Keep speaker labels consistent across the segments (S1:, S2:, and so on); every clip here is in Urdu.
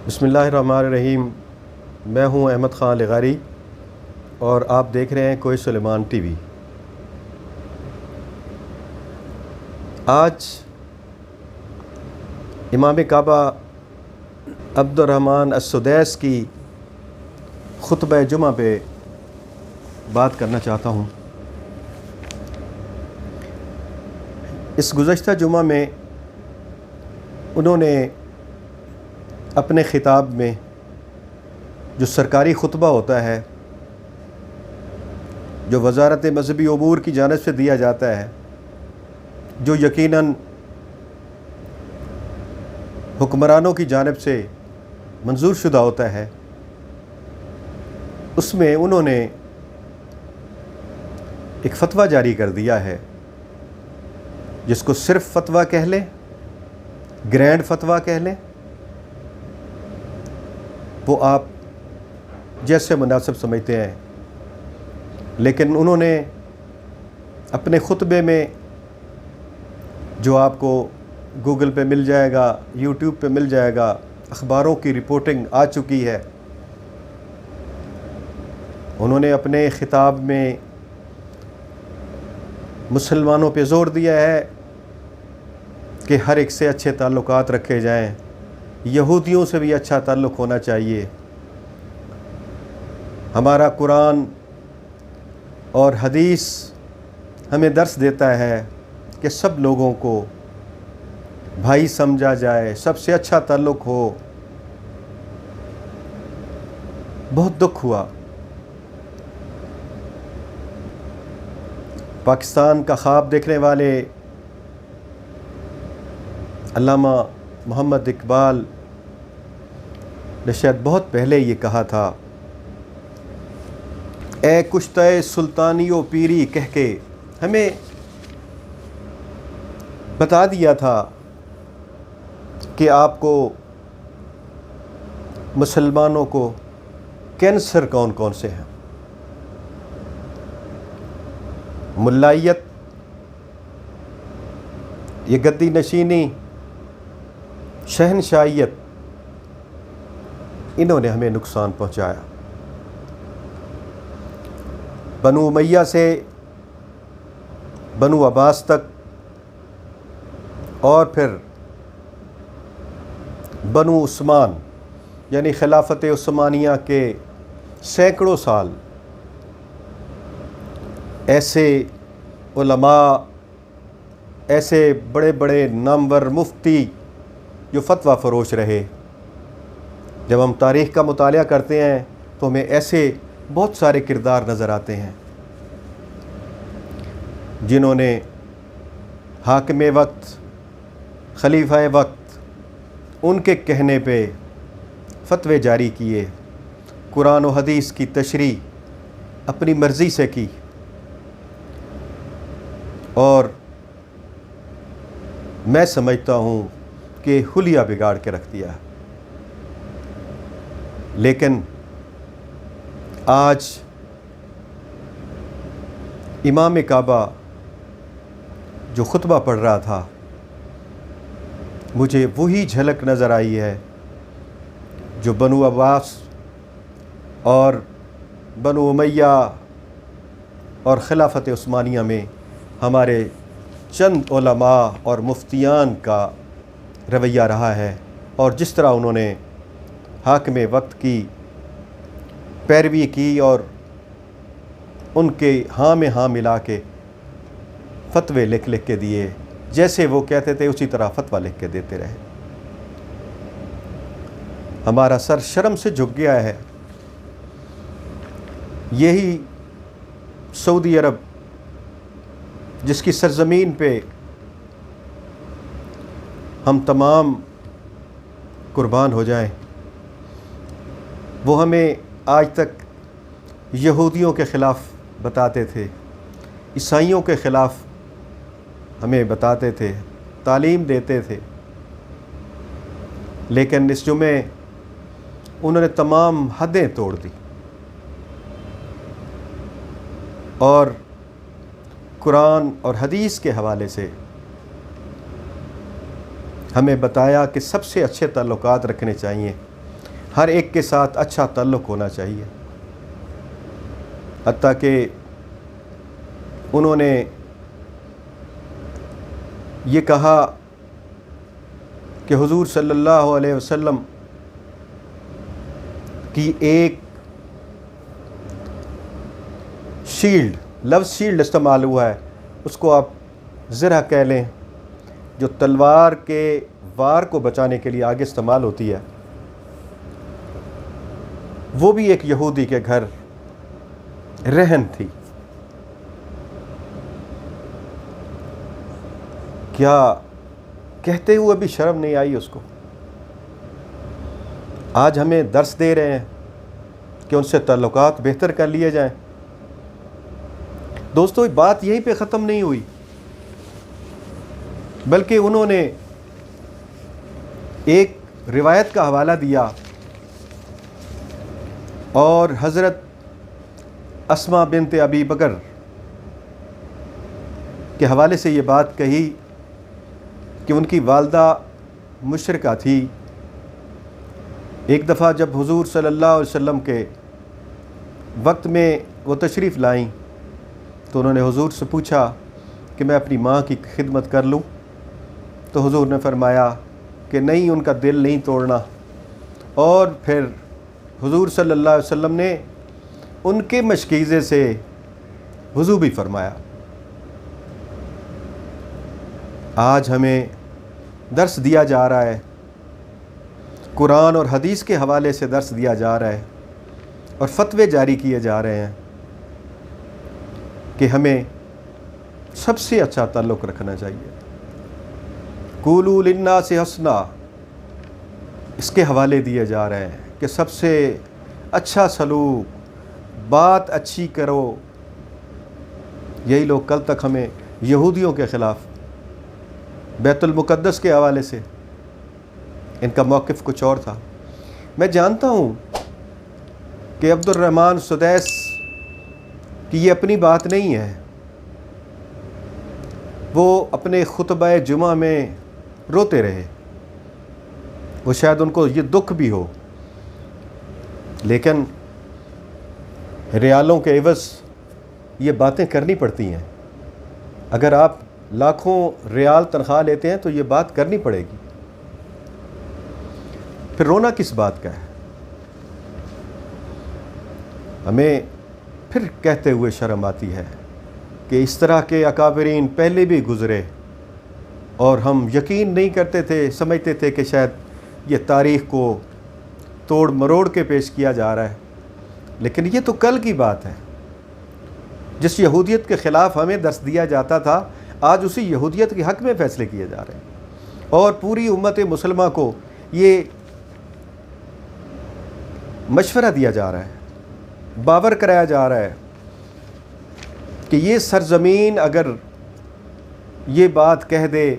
S1: بسم اللہ الرحمن الرحیم۔ میں ہوں احمد خان لغاری اور آپ دیکھ رہے ہیں کوئی سلیمان ٹی وی۔ آج امام کعبہ عبد الرحمن السدیس کی خطبہ جمعہ پہ بات کرنا چاہتا ہوں۔ اس گزشتہ جمعہ میں انہوں نے اپنے خطاب میں جو سرکاری خطبہ ہوتا ہے، جو وزارت مذہبی امور کی جانب سے دیا جاتا ہے، جو یقیناً حکمرانوں کی جانب سے منظور شدہ ہوتا ہے، اس میں انہوں نے ایک فتویٰ جاری کر دیا ہے جس کو صرف فتویٰ کہہ لیں، گرینڈ فتویٰ کہہ لیں، وہ آپ جیسے مناسب سمجھتے ہیں۔ لیکن انہوں نے اپنے خطبے میں، جو آپ کو گوگل پہ مل جائے گا، یوٹیوب پہ مل جائے گا، اخباروں کی رپورٹنگ آ چکی ہے، انہوں نے اپنے خطاب میں مسلمانوں پہ زور دیا ہے کہ ہر ایک سے اچھے تعلقات رکھے جائیں، یہودیوں سے بھی اچھا تعلق ہونا چاہیے۔ ہمارا قرآن اور حدیث ہمیں درس دیتا ہے کہ سب لوگوں کو بھائی سمجھا جائے، سب سے اچھا تعلق ہو۔ بہت دکھ ہوا، پاکستان کا خواب دیکھنے والے علامہ محمد اقبال نے شاید بہت پہلے یہ کہا تھا، اے کشتہ سلطانی و پیری کہہ کے ہمیں بتا دیا تھا کہ آپ کو، مسلمانوں کو کینسر کون کون سے ہیں۔ ملائیت، یہ گدی نشینی، شہنشاہیت، انہوں نے ہمیں نقصان پہنچایا۔ بنو امیہ سے بنو عباس تک اور پھر بنو عثمان، یعنی خلافت عثمانیہ کے سینکڑوں سال ایسے علماء، ایسے بڑے بڑے نامور مفتی جو فتویٰ فروش رہے۔ جب ہم تاریخ کا مطالعہ کرتے ہیں تو ہمیں ایسے بہت سارے کردار نظر آتے ہیں جنہوں نے حاکم وقت، خلیفہ وقت، ان کے کہنے پہ فتوے جاری کیے، قرآن و حدیث کی تشریح اپنی مرضی سے کی اور میں سمجھتا ہوں کہ حلیہ بگاڑ کے رکھ دیا۔ لیکن آج امام کعبہ جو خطبہ پڑھ رہا تھا، مجھے وہی جھلک نظر آئی ہے جو بنو عباس اور بنو امیہ اور خلافت عثمانیہ میں ہمارے چند علماء اور مفتیان کا رویہ رہا ہے، اور جس طرح انہوں نے حاکم وقت کی پیروی کی اور ان کے ہاں میں ہاں ملا کے فتوے لکھ کے دیے، جیسے وہ کہتے تھے اسی طرح فتویٰ لکھ کے دیتے رہے۔ ہمارا سر شرم سے جھک گیا ہے۔ یہی سعودی عرب، جس کی سرزمین پہ ہم تمام قربان ہو جائیں، وہ ہمیں آج تک یہودیوں کے خلاف بتاتے تھے، عیسائیوں کے خلاف ہمیں بتاتے تھے، تعلیم دیتے تھے، لیکن اس جمعے انہوں نے تمام حدیں توڑ دی اور قرآن اور حدیث کے حوالے سے ہمیں بتایا کہ سب سے اچھے تعلقات رکھنے چاہیے۔ ہر ایک کے ساتھ اچھا تعلق ہونا چاہیے، حتیٰ کہ انہوں نے یہ کہا کہ حضور صلی اللہ علیہ وسلم کی ایک شیلڈ، لفظ شیلڈ استعمال ہوا ہے، اس کو آپ زرہ کہہ لیں، جو تلوار کے وار کو بچانے کے لیے آگے استعمال ہوتی ہے، وہ بھی ایک یہودی کے گھر رہن تھی۔ کیا کہتے ہوئے بھی شرم نہیں آئی اس کو؟ آج ہمیں درس دے رہے ہیں کہ ان سے تعلقات بہتر کر لیے جائیں۔ دوستو، بات یہیں پہ ختم نہیں ہوئی، بلکہ انہوں نے ایک روایت کا حوالہ دیا اور حضرت اسماء بنت ابی بکر کے حوالے سے یہ بات کہی کہ ان کی والدہ مشرکہ تھی۔ ایک دفعہ جب حضور صلی اللہ علیہ وسلم کے وقت میں وہ تشریف لائیں تو انہوں نے حضور سے پوچھا کہ میں اپنی ماں کی خدمت کر لوں، تو حضور نے فرمایا کہ نہیں، ان کا دل نہیں توڑنا، اور پھر حضور صلی اللہ علیہ وسلم نے ان کے مشکیزے سے وضو بھی فرمایا۔ آج ہمیں درس دیا جا رہا ہے، قرآن اور حدیث کے حوالے سے درس دیا جا رہا ہے اور فتوے جاری کیے جا رہے ہیں کہ ہمیں سب سے اچھا تعلق رکھنا چاہیے۔ قولوا للناس حسنا، اس کے حوالے دیے جا رہے ہیں کہ سب سے اچھا سلوک، بات اچھی کرو۔ یہی لوگ کل تک ہمیں یہودیوں کے خلاف، بیت المقدس کے حوالے سے ان کا موقف کچھ اور تھا۔ میں جانتا ہوں کہ عبد الرحمن سدیس کی یہ اپنی بات نہیں ہے، وہ اپنے خطبہ جمعہ میں روتے رہے، وہ شاید ان کو یہ دکھ بھی ہو، لیکن ریالوں کے عوض یہ باتیں کرنی پڑتی ہیں۔ اگر آپ لاکھوں ریال تنخواہ لیتے ہیں تو یہ بات کرنی پڑے گی، پھر رونا کس بات کا ہے؟ ہمیں پھر کہتے ہوئے شرم آتی ہے کہ اس طرح کے اکابرین پہلے بھی گزرے اور ہم یقین نہیں کرتے تھے، سمجھتے تھے کہ شاید یہ تاریخ کو توڑ مروڑ کے پیش کیا جا رہا ہے، لیکن یہ تو کل کی بات ہے۔ جس یہودیت کے خلاف ہمیں درس دیا جاتا تھا، آج اسی یہودیت کے حق میں فیصلے کیے جا رہے ہیں، اور پوری امت مسلمہ کو یہ مشورہ دیا جا رہا ہے، باور کرایا جا رہا ہے کہ یہ سرزمین اگر یہ بات کہہ دے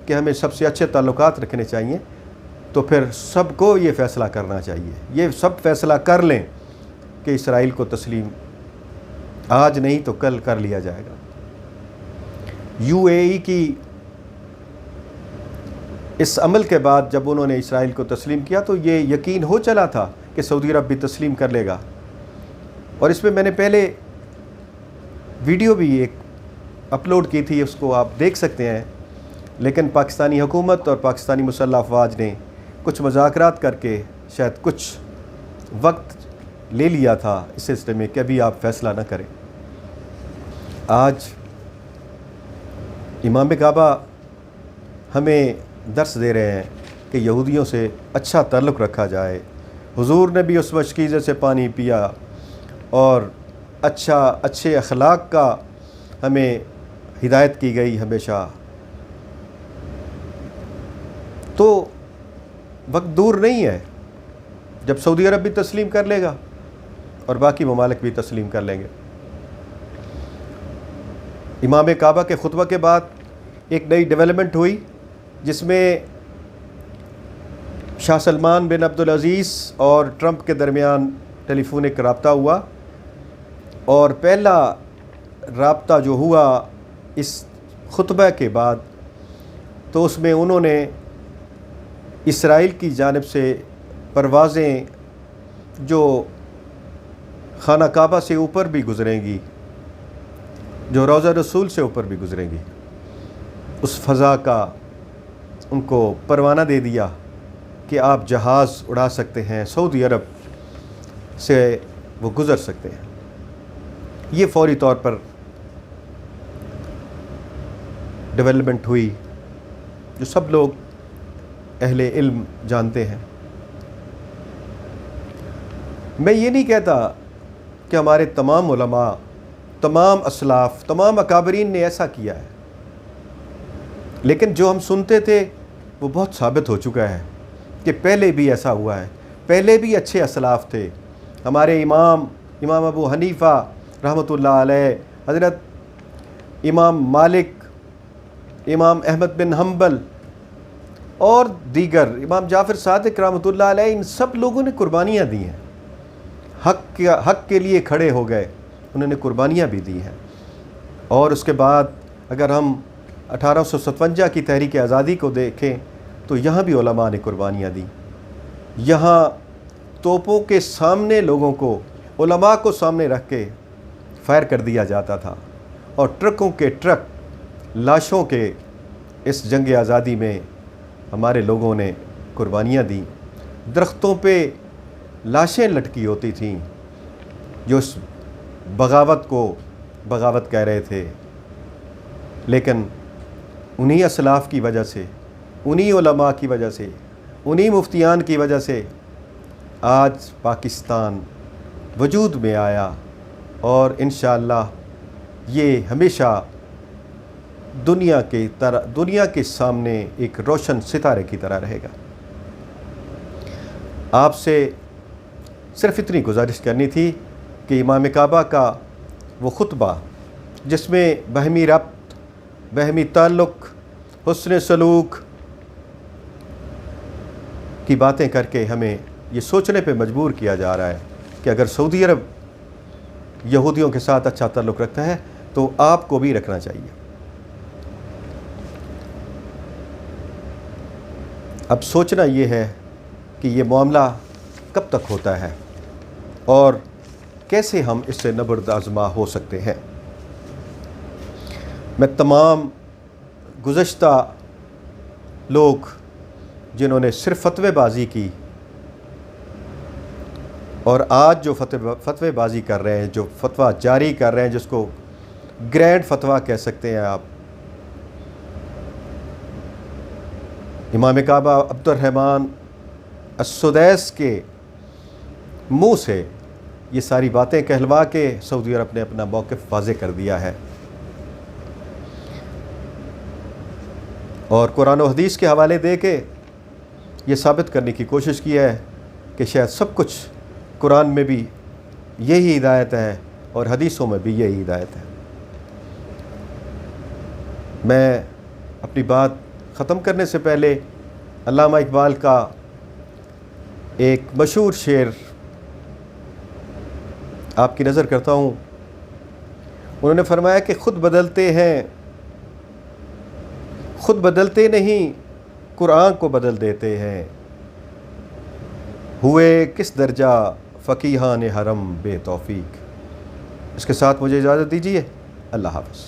S1: کہ ہمیں سب سے اچھے تعلقات رکھنے چاہیے، تو پھر سب کو یہ فیصلہ کرنا چاہیے، یہ سب فیصلہ کر لیں کہ اسرائیل کو تسلیم آج نہیں تو کل کر لیا جائے گا۔ یو اے ای کی اس عمل کے بعد جب انہوں نے اسرائیل کو تسلیم کیا تو یہ یقین ہو چلا تھا کہ سعودی عرب بھی تسلیم کر لے گا، اور اس میں میں نے پہلے ویڈیو بھی ایک اپلوڈ کی تھی، اس کو آپ دیکھ سکتے ہیں، لیکن پاکستانی حکومت اور پاکستانی مسلح افواج نے کچھ مذاکرات کر کے شاید کچھ وقت لے لیا تھا اس سلسلے میں کہ ابھی آپ فیصلہ نہ کریں۔ آج امام کعبہ ہمیں درس دے رہے ہیں کہ یہودیوں سے اچھا تعلق رکھا جائے۔ حضور نے بھی اس مشکیزے سے پانی پیا، اور اچھے اخلاق کا ہمیں ہدایت کی گئی ہمیشہ۔ تو وقت دور نہیں ہے جب سعودی عرب بھی تسلیم کر لے گا اور باقی ممالک بھی تسلیم کر لیں گے۔ امام کعبہ کے خطبہ کے بعد ایک نئی ڈیولپمنٹ ہوئی، جس میں شاہ سلمان بن عبدالعزیز اور ٹرمپ کے درمیان ٹیلی فونک رابطہ ہوا، اور پہلا رابطہ جو ہوا اس خطبہ کے بعد، تو اس میں انہوں نے اسرائیل کی جانب سے پروازیں جو خانہ کعبہ سے اوپر بھی گزریں گی، جو روضہ رسول سے اوپر بھی گزریں گی، اس فضا کا ان کو پروانہ دے دیا کہ آپ جہاز اڑا سکتے ہیں، سعودی عرب سے وہ گزر سکتے ہیں۔ یہ فوری طور پر ڈیولپمنٹ ہوئی جو سب لوگ اہل علم جانتے ہیں۔ میں یہ نہیں کہتا کہ ہمارے تمام علماء، تمام اسلاف، تمام اکابرین نے ایسا کیا ہے، لیکن جو ہم سنتے تھے وہ بہت ثابت ہو چکا ہے کہ پہلے بھی ایسا ہوا ہے، پہلے بھی اچھے اسلاف تھے۔ ہمارے امام ابو حنیفہ رحمۃ اللہ علیہ، حضرت امام مالک، امام احمد بن حنبل اور دیگر، امام جعفر صادق رحمۃ اللہ علیہ، ان سب لوگوں نے قربانیاں دی ہیں، حق کے لیے کھڑے ہو گئے، انہوں نے قربانیاں بھی دی ہیں۔ اور اس کے بعد اگر ہم 1857 کی تحریک آزادی کو دیکھیں تو یہاں بھی علماء نے قربانیاں دی۔ یہاں توپوں کے سامنے لوگوں کو، علماء کو سامنے رکھ کے فائر کر دیا جاتا تھا، اور ٹرکوں کے ٹرک لاشوں کے اس جنگ آزادی میں ہمارے لوگوں نے قربانیاں دیں۔ درختوں پہ لاشیں لٹکی ہوتی تھیں جو اس بغاوت کو بغاوت کہہ رہے تھے، لیکن انہی اسلاف کی وجہ سے، انہی علماء کی وجہ سے، انہی مفتیان کی وجہ سے آج پاکستان وجود میں آیا، اور انشاءاللہ یہ ہمیشہ دنیا کے سامنے ایک روشن ستارے کی طرح رہے گا۔ آپ سے صرف اتنی گزارش کرنی تھی کہ امام کعبہ کا وہ خطبہ جس میں باہمی ربط، باہمی تعلق، حسن سلوک کی باتیں کر کے ہمیں یہ سوچنے پہ مجبور کیا جا رہا ہے کہ اگر سعودی عرب یہودیوں کے ساتھ اچھا تعلق رکھتا ہے تو آپ کو بھی رکھنا چاہیے۔ اب سوچنا یہ ہے کہ یہ معاملہ کب تک ہوتا ہے اور کیسے ہم اس سے نبرد آزما ہو سکتے ہیں۔ میں تمام گزشتہ لوگ جنہوں نے صرف فتوی بازی کی اور آج جو فتوی بازی کر رہے ہیں، جو فتویٰ جاری کر رہے ہیں، جس کو گرینڈ فتویٰ کہہ سکتے ہیں آپ، امام کعبہ عبد الرحمن السدیس کے منہ سے یہ ساری باتیں کہلوا کے سعودی عرب نے اپنا موقف واضح کر دیا ہے، اور قرآن و حدیث کے حوالے دے کے یہ ثابت کرنے کی کوشش کی ہے کہ شاید سب کچھ قرآن میں بھی یہی ہدایت ہے اور حدیثوں میں بھی یہی ہدایت ہے۔ میں اپنی بات ختم کرنے سے پہلے علامہ اقبال کا ایک مشہور شعر آپ کی نظر کرتا ہوں۔ انہوں نے فرمایا کہ خود بدلتے ہیں، خود بدلتے نہیں، قرآن کو بدل دیتے ہیں، ہوئے کس درجہ فقیہان حرم بے توفیق۔ اس کے ساتھ مجھے اجازت دیجیے، اللہ حافظ۔